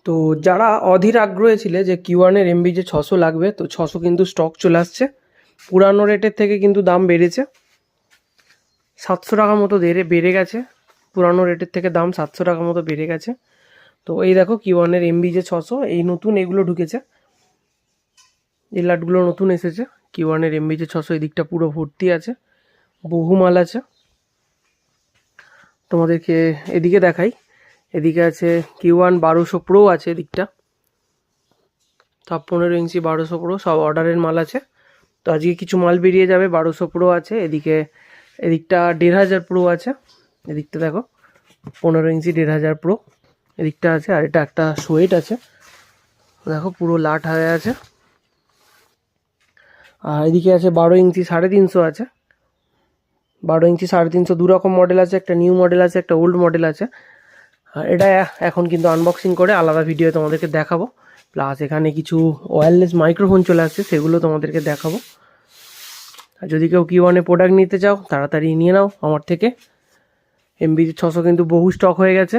তো যারা অধীর আগ্রহে ছিলে যে কিউ1-এর এমবি যে 600 লাগবে, তো 600 কিন্তু স্টক চলে আসছে। পুরানো রেটের থেকে কিন্তু দাম বেড়েছে, 700 টাকা মতো বেড়ে গেছে। পুরানো রেটের থেকে দাম 700 টাকা মতো বেড়ে গেছে। তো এই দেখো কিউ1-এর এমবি যে 600, এই নতুন এগুলো ঢুকেছে, এই লাটগুলো নতুন এসেছে। কিউ1-এর এমবি যে 600 এই দিকটা পুরো ভর্তি আছে, বহু মাল আছে। তোমাদেরকে এদিকে দেখাই, এদিকে আছে কিউ1 1200 প্রো আছে এদিকটা, 15 ইঞ্চি 1200 প্রো সব অর্ডারের মাল আছে। তো আজকে কিছু মাল বেরিয়ে যাবে, 1200 প্রো আছে এদিকে, এদিকটা 1500 প্রো আছে, এদিকটা দেখো 15 ইঞ্চি 1500 প্রো এদিকটা আছে। আর এটা একটা সোয়েট আছে, দেখো পুরো লাট হয়ে আছে। আর এদিকে আছে 12 ইঞ্চি 350 আছে, 12 ইঞ্চি 350 দু রকম মডেল আছে, একটা নিউ মডেল আছে, একটা ওল্ড মডেল আছে। আর এটা এখন কিন্তু আনবক্সিং করে আলাদা ভিডিও তোমাদেরকে দেখাবো। প্লাস এখানে কিছু ওয়্যারলেস মাইক্রোফোন চলে আসছে, সেগুলো তোমাদেরকে দেখাবো। আর যদি কেউ কিউ1-এ প্রোডাক্ট নিতে চাও তাড়াতাড়ি নিয়ে নাও আমার থেকে। এমবি 600 কিন্তু বহু স্টক হয়ে গেছে।